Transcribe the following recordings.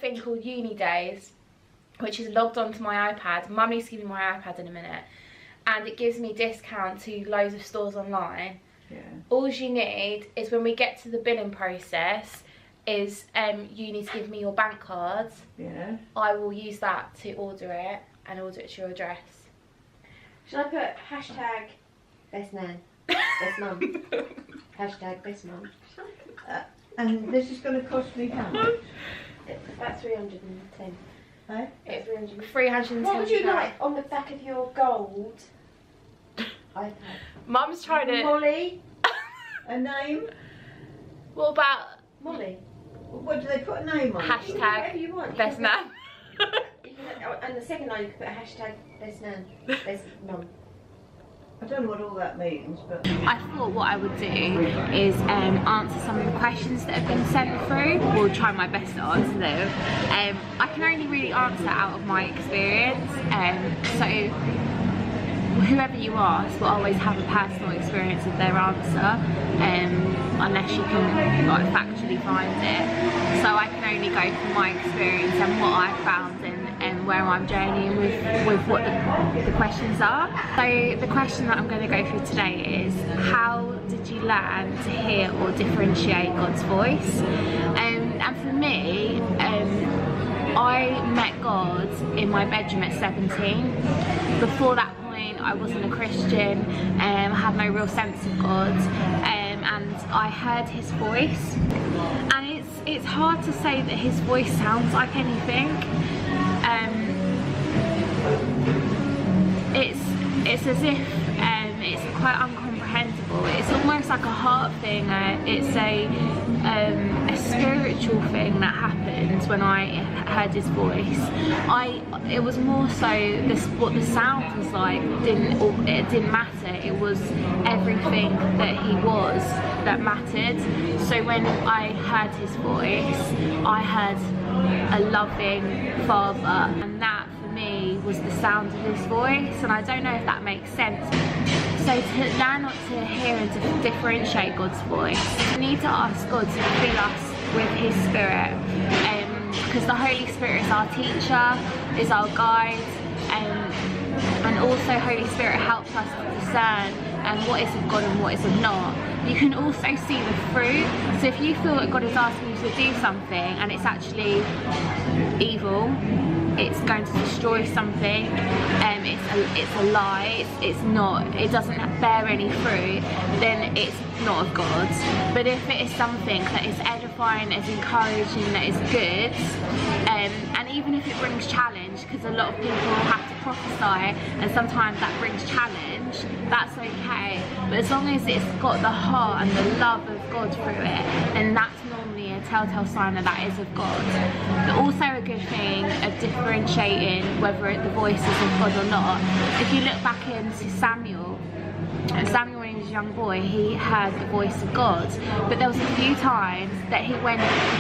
thing called Uni Days, which is logged onto my iPad. Mum needs to give me my iPad in a minute. And it gives me discount to loads of stores online. Yeah. All you need is, when we get to the billing process, is you need to give me your bank cards. Yeah. I will use that to order it and order it to your address. Should I put hashtag best nan, best mum, hashtag best mum? And this is going to cost me how much? About 310. Eh? It's 310. 310. What would you like on the back of your gold iPad? Mum's trying to... Molly? A name? What about Molly. What do they put a name on? Whatever you hashtag want. best nan? And the second line you could put a hashtag best nan, best mum. I don't know what all that means, but... I thought what I would do is answer some of the questions that have been sent through, or try my best to answer them. I can only really answer out of my experience, so whoever you ask will always have a personal experience of their answer, unless you can like factually find it. So I can only go from my experience and what I've found and where I'm journeying with what the questions are. So the question that I'm going to go through today is, how did you learn to hear or differentiate God's voice? And for me, I met God in my bedroom at 17. Before that point, I wasn't a Christian, I had no real sense of God, and I heard his voice. And it's hard to say that his voice sounds like anything. It's as if it's quite incomprehensible. It's almost like a heart thing. It's a spiritual thing that happened when I heard his voice. It was more so what the sound was like. It didn't matter. It was everything that he was that mattered. So when I heard his voice, I heard a loving Father, and that for me was the sound of his voice. And I don't know if that makes sense. So to learn not to hear and to differentiate God's voice, we need to ask God to fill us with his Spirit, because the Holy Spirit is our teacher, is our guide, and also Holy Spirit helps us to discern what is of God and what is of not. You can also see the fruit. So if you feel that God is asking you to do something and it's actually evil, it's going to destroy something, it's a lie, it doesn't bear any fruit, then it's not of God. But if it is something that is edifying, that is encouraging, that is good, and even if it brings challenge, because a lot of people have to prophesy and sometimes that brings challenge, that's okay. But as long as it's got the heart and the love of God through it, then that's normally a telltale sign that that is of God. But also a good thing of differentiating whether the voice is of God or not. If you look back into Samuel, when he was a young boy, he heard the voice of God, but there was a few times that he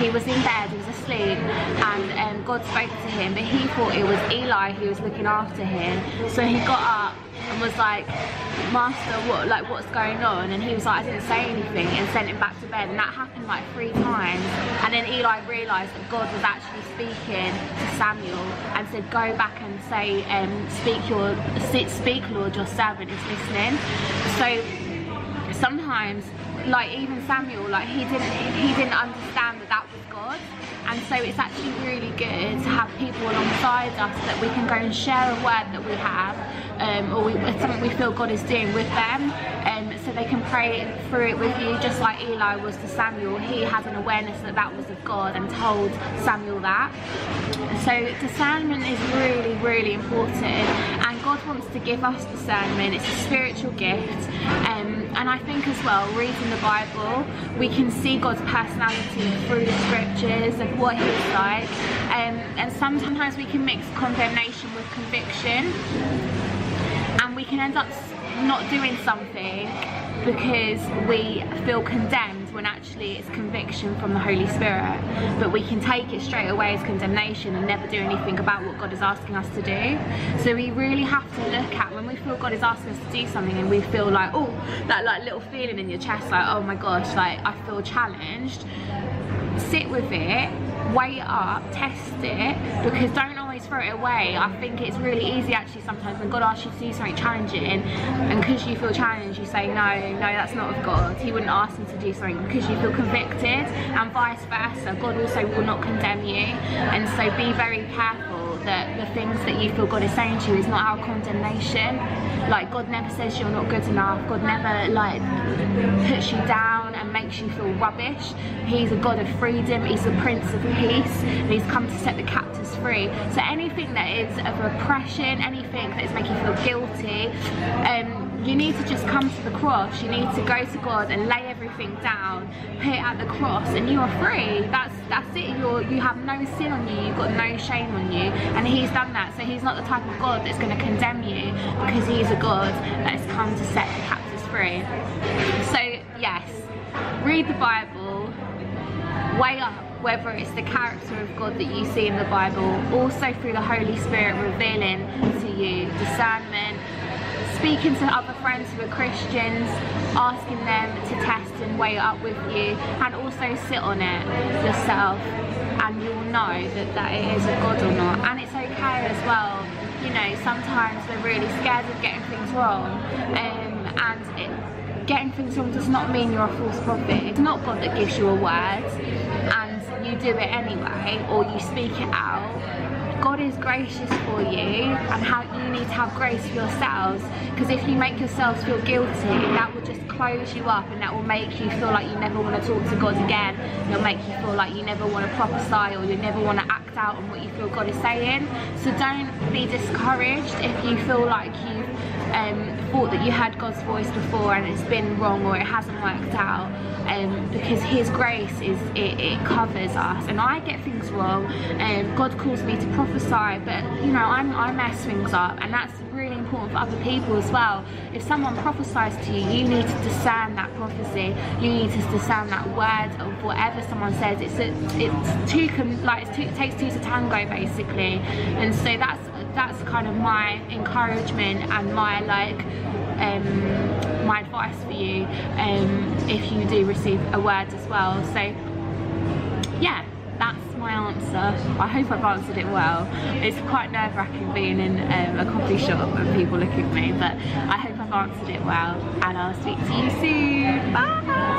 was in bed, he was asleep, and God spoke to him, but he thought it was Eli who was looking after him. So he got up and was like, Master, what's going on? And he was like, I didn't say anything, and sent him back to bed. And that happened like 3 times. And then Eli realised that God was actually speaking to Samuel and said, go back and say, speak Lord, your servant is listening. So sometimes, like even Samuel, like he didn't understand that was God. And so it's actually really good to have people alongside us that we can go and share a word that we have, or something we feel God is doing with them, so they can pray through it with you, just like Eli was to Samuel. He had an awareness that that was of God and told Samuel that. So discernment is really, really important, and God wants to give us discernment. It's a spiritual gift, and I think as well, reading the Bible, we can see God's personality through the scriptures of what he's like, and sometimes we can mix condemnation with conviction, and we can end up not doing something because we feel condemned when actually it's conviction from the Holy Spirit. But we can take it straight away as condemnation and never do anything about what God is asking us to do. So we really have to look at when we feel God is asking us to do something and we feel like, oh, that like little feeling in your chest, like, oh my gosh, like I feel challenged. Sit with it, weigh it up, test it, because don't always throw it away. I think it's really easy actually sometimes when God asks you to do something challenging, and because you feel challenged you say no, that's not of God. He wouldn't ask me to do something because you feel convicted, and vice versa. God also will not condemn you, and so be very careful that the things that you feel God is saying to you is not our condemnation. Like, God never says you're not good enough. God never like puts you down and makes you feel rubbish. He's a God of freedom. He's the Prince of Peace, and he's come to set the captives free. So anything that is of oppression, anything that is making you feel guilty, you need to just come to the cross. You need to go to God and lay everything down, put it at the cross, and you are free. That's it. You have no sin on you, you've got no shame on you, and he's done that. So he's not the type of God that's going to condemn you, because he's a God that has come to set the captives free. So yes, read the Bible, weigh up whether it's the character of God that you see in the Bible, also through the Holy Spirit revealing to you, discernment, speaking to other friends who are Christians, asking them to test and weigh it up with you, and also sit on it yourself, and you'll know that it is of God or not. And it's okay as well, you know, sometimes we're really scared of getting things wrong, getting things wrong does not mean you're a false prophet. It's not God that gives you a word and you do it anyway, or you speak it out. God is gracious for you, and how you need to have grace for yourselves, because if you make yourselves feel guilty, that will just close you up, and that will make you feel like you never want to talk to God again. It'll make you feel like you never want to prophesy, or you never want to act out on what you feel God is saying. So don't be discouraged if you feel like you've thought that you heard God's voice before and it's been wrong, or it hasn't worked out, because his grace it covers us. And I get things wrong, God calls me to prophesy, but you know, I mess things up, and that's really important for other people as well. If someone prophesies to you, you need to discern that prophecy. You need to discern that word of whatever someone says. It takes two to tango, basically. And so that's kind of my encouragement and my my advice for you, if you do receive a word as well. So yeah, that's my answer. I hope I've answered it well. It's quite nerve-wracking being in a coffee shop and people look at me, but I hope I've answered it well, and I'll speak to you soon. Bye.